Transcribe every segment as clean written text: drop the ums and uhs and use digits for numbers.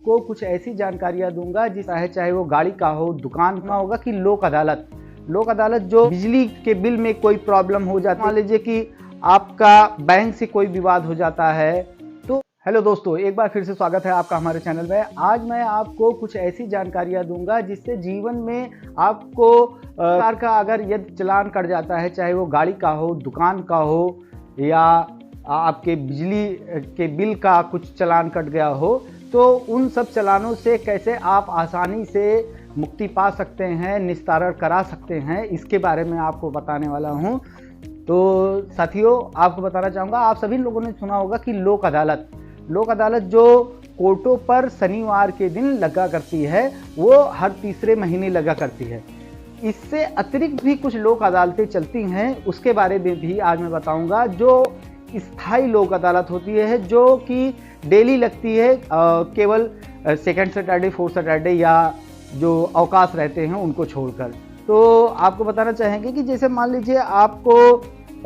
आपको कुछ ऐसी जानकारियां दूंगा जिस चाहे वो गाड़ी का हो, दुकान का होगा कि लोक अदालत जो बिजली के बिल में कोई प्रॉब्लम हो जाती है, मान लीजिए कि आपका बैंक से कोई विवाद हो जाता है। तो हेलो दोस्तों, एक बार फिर से स्वागत है आपका हमारे चैनल में। आज मैं आपको कुछ ऐसी जानकारियां दूंगा जिससे जीवन में आपको कार का अगर यदि चालान कट जाता है, चाहे वो गाड़ी का हो, दुकान का हो या आपके बिजली के बिल का कुछ चालान कट गया हो, तो उन सब चालानों से कैसे आप आसानी से मुक्ति पा सकते हैं, निस्तारण करा सकते हैं, इसके बारे में आपको बताने वाला हूं। तो साथियों, आपको बताना चाहूँगा, आप सभी लोगों ने सुना होगा कि लोक अदालत जो कोर्टों पर शनिवार के दिन लगा करती है, वो हर तीसरे महीने लगा करती है। इससे अतिरिक्त भी कुछ लोक अदालतें चलती हैं, उसके बारे में भी आज मैं बताऊंगा। जो स्थायी लोक अदालत होती है, जो कि डेली लगती है, केवल सेकंड सैटरडे, फोर्थ सैटरडे या जो अवकाश रहते हैं उनको छोड़कर। तो आपको बताना चाहेंगे कि जैसे मान लीजिए आपको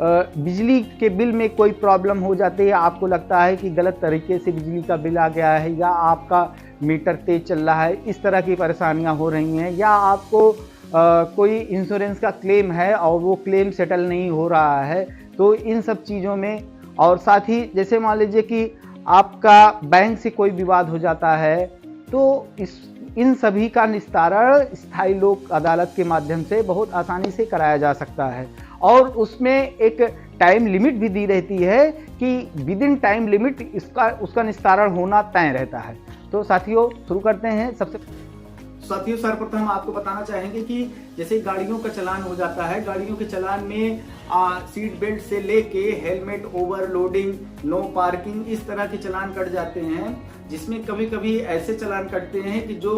बिजली के बिल में कोई प्रॉब्लम हो जाती है, आपको लगता है कि गलत तरीके से बिजली का बिल आ गया है, या आपका मीटर तेज चल रहा है, इस तरह की परेशानियां हो रही हैं, या आपको कोई इंश्योरेंस का क्लेम है और वो क्लेम सेटल नहीं हो रहा है, तो इन सब चीज़ों में, और साथ ही जैसे मान लीजिए कि आपका बैंक से कोई विवाद हो जाता है, तो इन सभी का निस्तारण स्थायी लोक अदालत के माध्यम से बहुत आसानी से कराया जा सकता है। और उसमें एक टाइम लिमिट भी दी रहती है कि विद इन टाइम लिमिट उसका निस्तारण होना तय रहता है। तो साथियों, शुरू करते हैं। साथियों, सर्वप्रथम आपको बताना चाहेंगे कि जैसे गाड़ियों का चालान हो जाता है, गाड़ियों के चालान में सीट बेल्ट से लेके हेलमेट, ओवरलोडिंग, नो पार्किंग, इस तरह के चालान कट जाते हैं। जिसमें कभी कभी ऐसे चालान कटते हैं कि जो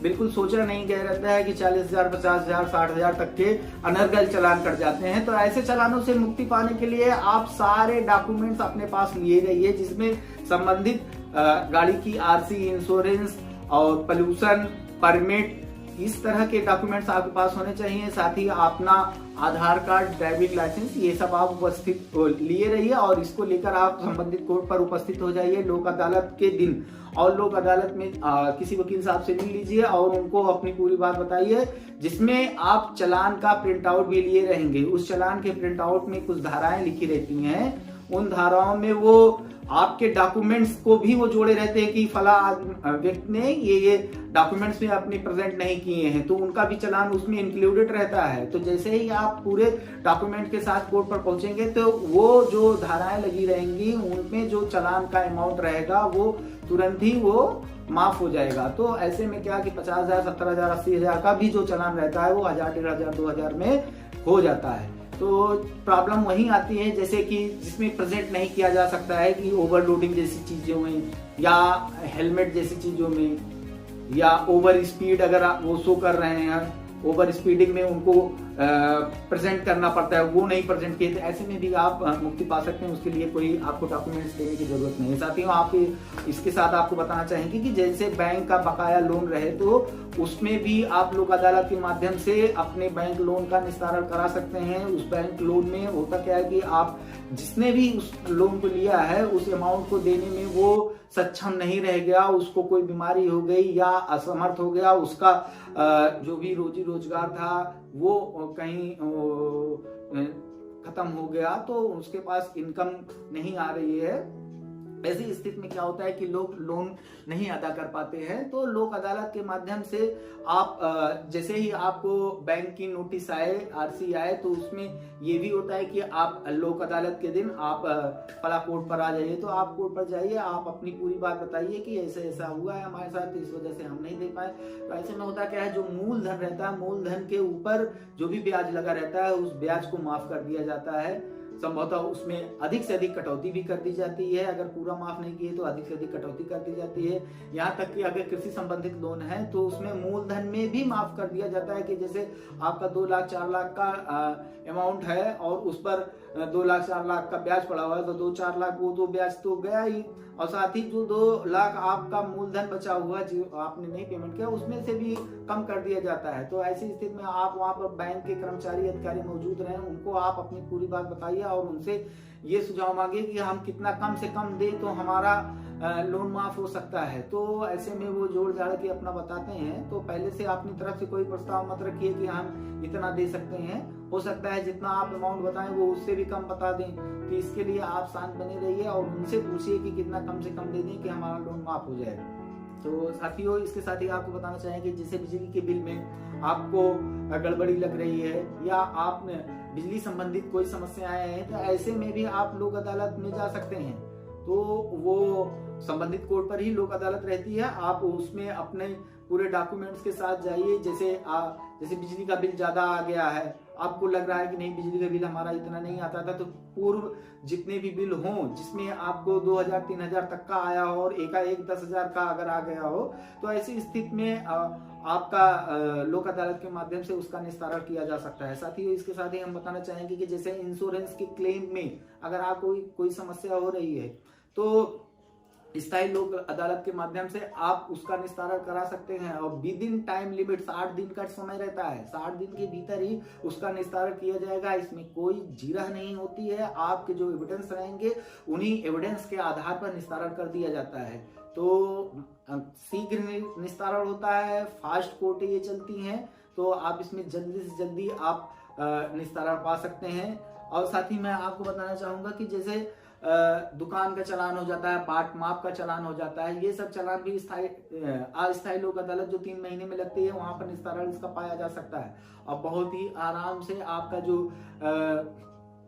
बिल्कुल सोचा नहीं गया रहता है कि 40,000, 50,000, 60,000 तक के अनर्गल चालान कट जाते हैं। तो ऐसे चालानों से मुक्ति पाने के लिए आप सारे डॉक्यूमेंट्स अपने पास लिए रहिए, जिसमें संबंधित गाड़ी की आरसी, इंश्योरेंस और पोल्यूशन परमिट, इस तरह के डॉक्यूमेंट्स आपके पास होने चाहिए। साथ ही अपना आधार कार्ड, ड्राइविंग लाइसेंस, ये सब आप उपस्थित लिए रहिए और इसको लेकर आप संबंधित कोर्ट पर उपस्थित हो जाइए लोक अदालत के दिन। और लोक अदालत में किसी वकील साहब से मिल लीजिए और उनको अपनी पूरी बात बताइए, जिसमें आप चालान का प्रिंट आउट भी लिए रहेंगे। उस चालान के प्रिंट आउट में कुछ धाराएं लिखी रहती हैं, उन धाराओं में वो आपके डॉक्यूमेंट्स को भी वो जोड़े रहते हैं कि फला व्यक्ति ने ये डॉक्यूमेंट्स में अपने प्रेजेंट नहीं किए हैं, तो उनका भी चालान उसमें इंक्लूडेड रहता है। तो जैसे ही आप पूरे डॉक्यूमेंट के साथ कोर्ट पर पहुंचेंगे, तो वो जो धाराएं लगी रहेंगी, उनमें जो चालान का अमाउंट रहेगा वो तुरंत ही वो माफ हो जाएगा। तो ऐसे में क्या कि 50,000, 70,000, 80,000 का भी जो चालान रहता है वो 1,000, 1,500, 2,000 में हो जाता है। तो प्रॉब्लम वहीं आती है जैसे कि जिसमें प्रेजेंट नहीं किया जा सकता है, कि ओवरलोडिंग जैसी चीजों में, या हेलमेट जैसी चीजों में, या ओवर स्पीड अगर आप वो शो कर रहे हैं, ओवर स्पीडिंग में उनको प्रेजेंट करना पड़ता है, वो नहीं प्रेजेंट किए, तो ऐसे में भी आप मुक्ति पा सकते हैं। उसके लिए कोई आपको डॉक्यूमेंट्स देने की जरूरत नहीं है। साथियों, आप इसके साथ आपको बताना चाहेंगे कि जैसे बैंक का बकाया लोन रहे, तो उसमें भी आप लोक अदालत के माध्यम से अपने बैंक लोन का निस्तारण करा सकते हैं। उस बैंक लोन में होता क्या है कि आप जिसने भी उस लोन को लिया है, उस अमाउंट को देने में वो सक्षम नहीं रह गया, उसको कोई बीमारी हो गई या असमर्थ हो गया, उसका जो भी रोजी रोजगार था वो कहीं खत्म हो गया, तो उसके पास इनकम नहीं आ रही है। ऐसी स्थिति में क्या होता है कि लोग लोन नहीं अदा कर पाते हैं। तो लोक अदालत के माध्यम से आप जैसे ही आपको बैंक की नोटिस आए, आरसी आए, तो उसमें ये भी होता है कि आप लोक अदालत के दिन आप फला कोर्ट पर आ जाइए। तो आप कोर्ट पर जाइए, आप अपनी पूरी बात बताइए कि ऐसा ऐसा हुआ है हमारे साथ, इस वजह से हम नहीं दे पाए। तो ऐसे में होता क्या है, जो मूलधन रहता है, मूलधन के ऊपर जो भी ब्याज लगा रहता है, उस ब्याज को माफ कर दिया जाता है। संभवतः उसमें अधिक से अधिक कटौती भी कर दी जाती है। अगर पूरा माफ नहीं किए तो अधिक से अधिक कटौती कर दी जाती है। यहाँ तक कि अगर कृषि संबंधित लोन है तो उसमें मूलधन में भी माफ कर दिया जाता है, कि जैसे आपका 2 लाख 4 लाख का अमाउंट है और उस पर 2 लाख 4 लाख का ब्याज पड़ा हुआ है, तो 2-4 लाख वो तो ब्याज तो गया ही, और साथ ही जो 2 लाख आपका मूलधन बचा हुआ जो आपने नहीं पेमेंट किया, उसमें से भी कम कर दिया जाता है। तो ऐसी स्थिति में आप वहां पर बैंक के कर्मचारी अधिकारी मौजूद रहे, उनको आप अपनी पूरी बात बताइए और उनसे ये सुझाव मांगे कि हम कितना कम से कम दें तो हमारा लोन माफ हो सकता है। तो ऐसे में वो जोड़ जाड़ के अपना बताते हैं। तो पहले से अपनी तरफ से कोई प्रस्ताव मत रखिए कि हम इतना दे सकते हैं। हो सकता है जितना आप अमाउंट बताएं वो उससे भी कम बता दें। तो इसके लिए आप शांत बने रहिए और उनसे पूछिए कि कितना कम से कम दे दें कि हमारा लोन माफ हो जाए। तो साथियों, इसके साथ ही आपको बताना चाहेंगे, जैसे बिजली के बिल में आपको गड़बड़ी लग रही है या आपने बिजली संबंधित कोई समस्याएं हैं, तो ऐसे में भी आप लोक अदालत में जा सकते हैं। तो वो संबंधित कोर्ट पर ही लोक अदालत रहती है। आप उसमें अपने पूरे डॉक्यूमेंट्स के साथ जाइए। जैसे बिजली का बिल ज्यादा आ गया है, आपको लग रहा है कि नहीं बिजली का बिल हमारा इतना नहीं आता था, तो पूर्व जितने भी बिल हों जिसमें आपको 2000-3000 तक का आया हो और एकाएक 10,000 का अगर आ गया हो, तो ऐसी स्थिति में आपका लोक अदालत के माध्यम से उसका निस्तारण किया जा सकता है। साथ ही इसके साथ ही हम बताना चाहेंगे कि जैसे इंश्योरेंस के क्लेम में अगर आपको कोई समस्या हो रही है, तो स्थायी लोक अदालत के माध्यम से आप उसका निस्तारण करा सकते हैं। और विद इन टाइम लिमिट 60 दिन का समय रहता है, 60 दिन के भीतर ही उसका निस्तारण किया जाएगा। इसमें कोई जीरह नहीं होती है। आपके जो एविडेंस रहेंगे उन्हीं एविडेंस के आधार पर निस्तारण कर दिया जाता है। तो शीघ्र निस्तारण होता है, फास्ट कोर्ट ये चलती हैं। तो आप इसमें जल्दी से जल्दी आप निस्तारण पा सकते हैं। और साथ ही मैं आपको बताना चाहूंगा कि जैसे दुकान का चालान हो जाता है, बाट माप का चालान हो जाता है, ये सब चालान भी अस्थायी लोक अदालत जो 3 महीने में लगती है, वहां पर निस्तारण इसका पाया जा सकता है। और बहुत ही आराम से आपका जो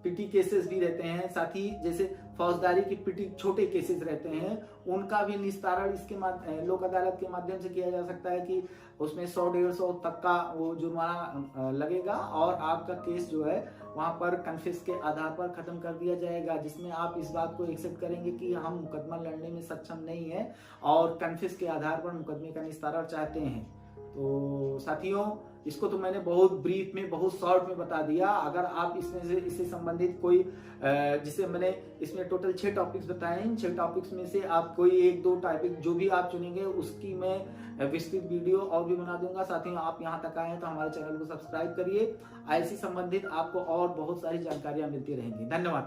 पिटी केसेस भी रहते हैं, साथ ही जैसे फौजदारी की पिटी छोटे केसेस रहते हैं, उनका भी निस्तारण इसके लोक अदालत के माध्यम से किया जा सकता है कि उसमें 100-150 तक का वो जुर्माना लगेगा और आपका केस जो है वहां पर कन्फेस के आधार पर खत्म कर दिया जाएगा, जिसमें आप इस बात को एक्सेप्ट करेंगे कि हम मुकदमा लड़ने में सक्षम नहीं है और कन्फेस के आधार पर मुकदमे का निस्तारण चाहते हैं। तो साथियों, इसको तो मैंने बहुत ब्रीफ में, बहुत शॉर्ट में बता दिया। अगर आप इसमें से इससे संबंधित कोई जिसे मैंने इसमें टोटल 6 टॉपिक्स बताए, इन 6 टॉपिक्स में से आप कोई 1-2 टॉपिक जो भी आप चुनेंगे उसकी मैं विस्तृत वीडियो और भी बना दूंगा। साथ ही आप यहाँ तक आए हैं तो हमारे चैनल को सब्सक्राइब करिए। ऐसी संबंधित आपको और बहुत सारी जानकारियां मिलती रहेंगी। धन्यवाद।